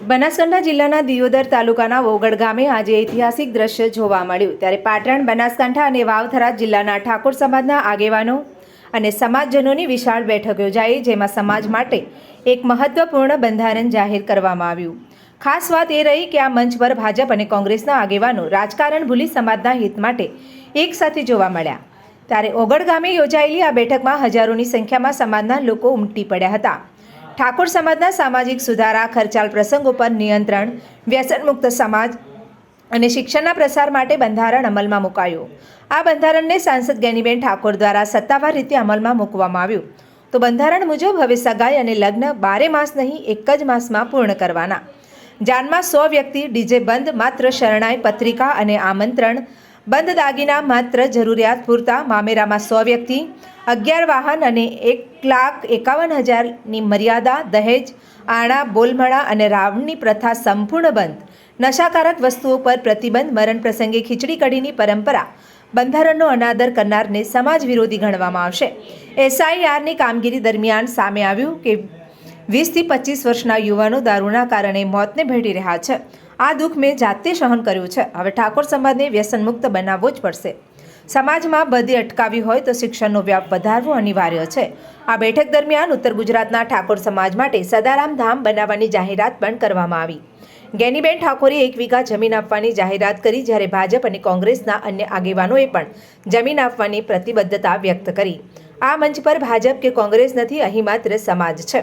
બનાસકાંઠા જિલ્લાના દિયોદર તાલુકાના વોગડ ગામે આજે ઐતિહાસિક દ્રશ્ય જોવા મળ્યું। ત્યારે પાટણ, બનાસકાંઠા અને વાવથરા જિલ્લાના ઠાકોર સમાજના આગેવાનો અને સમાજજનોની વિશાળ બેઠક યોજાઈ, જેમાં સમાજ માટે એક મહત્વપૂર્ણ બંધારણ જાહેર કરવામાં આવ્યું। ખાસ વાત એ રહી કે આ મંચ પર ભાજપ અને કોંગ્રેસના આગેવાનો રાજકારણ ભૂલી સમાજના હિત માટે એક સાથે જોવા મળ્યા। ત્યારે ઓગડ ગામે યોજાયેલી આ બેઠકમાં હજારોની સંખ્યામાં સમાજના લોકો ઉમટી પડ્યા હતા। ઠાકોર સમાજના સામાજિક સુધારા, ખર્ચાળ પ્રસંગો પર નિયંત્રણ, વ્યસનમુક્ત સમાજ અને શિક્ષણના પ્રસાર માટે બંધારણ અમલમાં મુકાયું। આ બંધારણને સાંસદ ગેનીબેન ઠાકોર દ્વારા સત્તાવાર રીતે અમલમાં મૂકવામાં આવ્યું। તો બંધારણ મુજબ હવે સગાઈ અને લગ્ન 12 માસ નહીં, એક જ માસમાં પૂર્ણ કરવાના। જાનમાં 100 વ્યક્તિ, ડીજે બંધ, માત્ર શરણાઈ પત્રિકા અને આમંત્રણ બંધ, દાગીના માત્ર જરૂરિયાત પૂરતા, મામેરામાં 100 વ્યક્તિ, 11 વાહન અને 1,51,000ની મર્યાદા, દહેજ, આણા, બોલમણા અને રાવણની પ્રથા સંપૂર્ણ બંધ, નશાકારક વસ્તુઓ પર પ્રતિબંધ, મરણ પ્રસંગે ખીચડી કઢીની પરંપરા, બંધારણનો અનાદર કરનારને સમાજ વિરોધી ગણવામાં આવશે। એસઆઈઆરની કામગીરી દરમિયાન સામે આવ્યું કે 20 થી 25 વર્ષના યુવાનો દારૂના કારણે મોતને ભેટી રહ્યા છે। આ દુઃખ મેં જાતે સહન કર્યું છે। હવે ઠાકોર સમાજને વ્યસનમુક્ત બનાવવો જ પડશે। સમાજમાં બધી અટકાવી હોય તો શિક્ષણનો વ્યાપ વધારવો અનિવાર્ય છે। આ બેઠક દરમિયાન ઉત્તર ગુજરાતના ઠાકોર સમાજ માટે સદારામ ધામ બનાવવાની જાહેરાત પણ કરવામાં આવી। ગેનીબેન ઠાકોરે 1 વીઘા જમીન આપવાની જાહેરાત કરી, જ્યારે ભાજપ અને કોંગ્રેસના અન્ય આગેવાનોએ પણ જમીન આપવાની પ્રતિબદ્ધતા વ્યક્ત કરી। આ મંચ પર ભાજપ કે કોંગ્રેસ નથી, અહીં માત્ર સમાજ છે।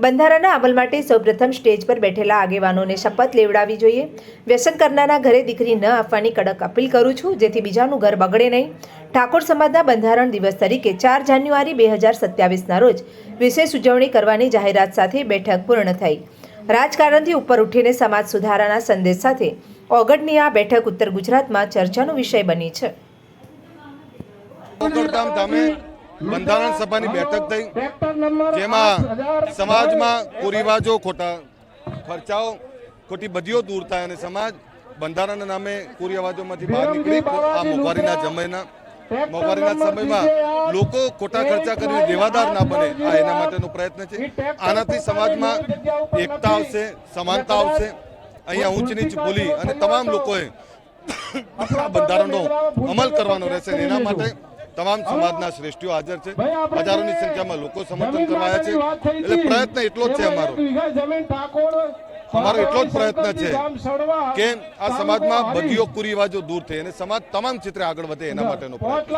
બંધારણના અમલ માટે સૌપ્રથમ સ્ટેજ પર બેઠેલા આગેવાનોને શપથ લેવડાવવી જોઈએ। વ્યસન કરનારના ઘરે દીકરી ન આપવાની કડક અપીલ કરું છું, જેથી બીજાનું ઘર બગડે નહીં। ઠાકોર સમાજના બંધારણ દિવસ તરીકે 4 જાન્યુઆરી 2027ના રોજ વિશેષ ઉજવણી કરવાની જાહેરાત સાથે બેઠક પૂર્ણ થઈ। રાજકારણથી ઉપર ઉઠીને સમાજ સુધારાના સંદેશ સાથે ઓગડની આ બેઠક ઉત્તર ગુજરાતમાં ચર્ચાનો વિષય બની છે। બંધારણ સભાની બેઠક થઈ, જેમાં સમાજમાં કુરિવાજો, ખોટા ખર્ચાઓ, ખોટી બદીઓ દૂર થાય અને સમાજ બંધારણના નામે કુરિવાજોમાંથી બહાર નીકળી આ મોંઘવારીના સમયમાં લોકો ખોટા ખર્ચા કરીને દેવાદાર ના બને, આ એના માટેનો પ્રયત્ન છે। આનાથી સમાજમાં એકતા આવશે, સમાનતા આવશે। અહીંયા ઊંચ નીચ ભૂલી અને તમામ લોકોએ આ બંધારણનો અમલ કરવાનો રહેશે। એના માટે તમામ સમાજના શ્રેષ્ઠીઓ હાજર છે। હજારોની સંખ્યામાં લોકો સમર્થન કરવા આવ્યા છે। એટલે પ્રયત્ન એટલો જ છે અમારો એટલો જ પ્રયત્ન છે કે આ સમાજમાં બધીઓ કુરિવાજો દૂર થઈ અને સમાજ તમામ ક્ષેત્રે આગળ વધે, એના માટેનો પ્રયત્ન।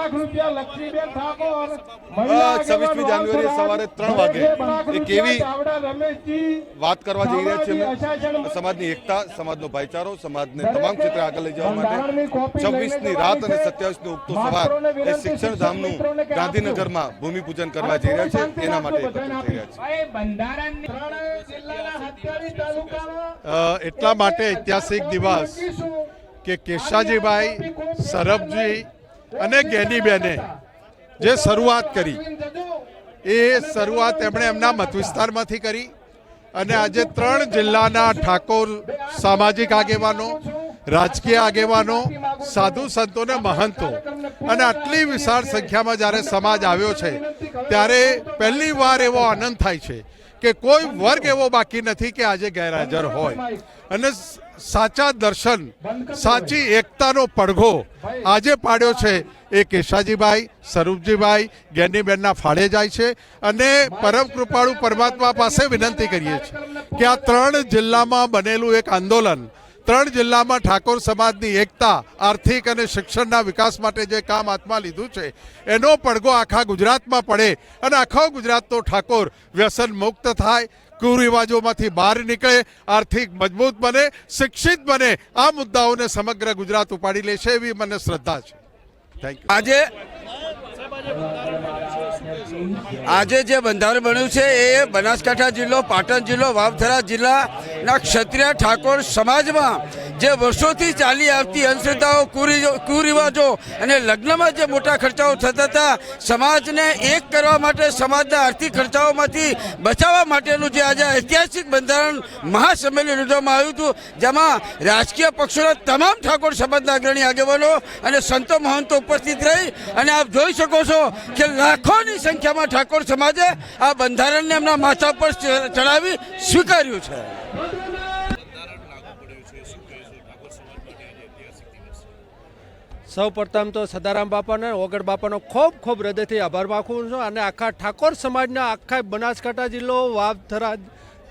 26મી જાન્યુઆરીએ સવારે 3 વાગે એક એવી વાત કરવા જઈ રહ્યા છીએ અમે, સમાજની એકતા, સમાજનો ભાઈચારો, સમાજને તમામ ક્ષેત્રે આગળ લઈ જવા માટે 26ની રાત અને 27ની ઉગતો સવાર એ શિક્ષણ ધામનું ગાંધીનગરમાં ભૂમિપૂજન કરવા જઈ રહ્યા છે, એના માટે એકત્રિત થઈ રહ્યા છે। એટલા માટે ઐતિહાસિક દિવસ કે કેશાજીભાઈ, સરબજી અને ગેનીબેને જે શરૂઆત કરી એ શરૂઆત એમણે એમના મત વિસ્તારમાંથી કરી અને આજે 3 જિલ્લાના ઠાકોર સામાજિક આગેવાનો, રાજકીય આગેવાનો, સાધુ સંતો ને મહંતો અને આટલી વિશાળ સંખ્યામાં જ્યારે સમાજ આવ્યો છે, ત્યારે પહેલી વાર એવો આનંદ થાય છે કે કોઈ વર્ગ એવો બાકી નથી કે આજે ગેરહાજર હોય અને સાચા દર્શન, સાચી એકતાનો પડઘો આજે પાડ્યો છે એ કેશાજીભાઈ, સ્વરૂપજીભાઈ, ગેનીબેનના ફાળે જાય છે। અને પરમ કૃપાળુ પરમાત્મા પાસે વિનંતી કરીએ છીએ કે આ 3 જિલ્લામાં બનેલું એક આંદોલન, 3 જિલ્લામાં ઠાકોર સમાજની એકતા, આર્થિક અને શિક્ષણના વિકાસ માટે જે કામ હાથમાં લીધું છે એનો પડઘો આખા ગુજરાતમાં પડે અને આખો ગુજરાતનો ઠાકોર વ્યસન મુક્ત થાય, કુરિવાજોમાંથી બહાર નીકળે, આર્થિક મજબૂત બને, શિક્ષિત બને। આ મુદ્દાઓને સમગ્ર ગુજરાત ઉપાડી લેશે એવી મને શ્રદ્ધા છે। Thank you. આજે જે બંધારણ બન્યું છે એ બનાસકાંઠા જિલ્લો, પાટણ જિલ્લો, વાવથરા જિલ્લાના ક્ષત્રિય ઠાકોર સમાજમાં જે વર્ષોથી ચાલી આવતી અંધશ્રદ્ધાઓ, કુરિવાજો અને લગ્નમાં જે મોટા ખર્ચાઓ થતા હતા, સમાજને એક કરવા માટે, સમાજના આર્થિક ખર્ચાઓમાંથી બચાવવા માટેનું જે આજે ઐતિહાસિક બંધારણ મહાસંમેલન યોજવામાં આવ્યું હતું, જેમાં રાજકીય પક્ષોના તમામ ઠાકોર સમાજના અગ્રણી આગેવાનો અને સંતો મહંતો ઉપસ્થિત રહી અને આપ જોઈ શકો છો કે લાખોની સંખ્યામાં ઠાકોર સમાજે આ બંધારણને એમના માથા પર ચડાવી સ્વીકાર્યું છે। સૌ પ્રથમ તો સદારામ બાપાને ઓગળ બાપાનો ખૂબ ખૂબ હૃદયથી આભાર માગું છું અને આખા ઠાકોર સમાજના આખા બનાસકાંઠા જિલ્લો વાવથરા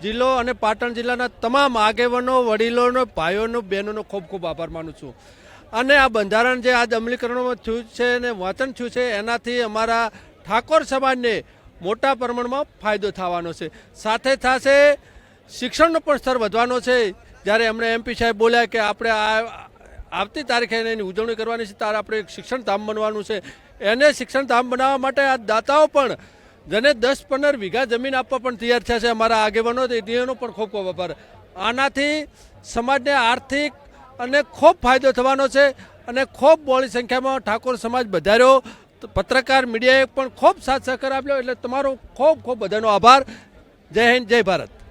જિલ્લો અને પાટણ જિલ્લાના તમામ આગેવાનો વડીલોનો ભાઈઓનો બહેનોનો ખૂબ ખૂબ આભાર માનું છું અને આ બંધારણ જે આજ અમલીકરણમાં થયું છે અને વાંચન થયું છે એનાથી અમારા ઠાકોર સમાજને મોટા પ્રમાણમાં ફાયદો થવાનો છે સાથે સાથે શિક્ષણનો પણ સ્તર વધવાનો છે જ્યારે એમણે એમપી સાહેબ બોલ્યા કે આપણે આવતી તારીખે એની ઉજવણી કરવાની છે ત્યારે આપણે એક શિક્ષણ ધામ બનવાનું છે એને શિક્ષણ ધામ બનાવવા માટે આ દાતાઓ પણ જેને 10-15 વીઘા જમીન આપવા પણ તૈયાર થયા છે અમારા આગેવાનો એનો પણ ખૂબ ખૂબ આભાર આનાથી સમાજને આર્થિક અને ખૂબ ફાયદો થવાનો છે અને ખૂબ બહોળી સંખ્યામાં ઠાકોર સમાજ વધાર્યો પત્રકાર મીડિયાએ પણ ખૂબ સાથ સહકાર આપ્યો એટલે તમારો ખૂબ ખૂબ બધાનો આભાર જય હિન્દ જય ભારત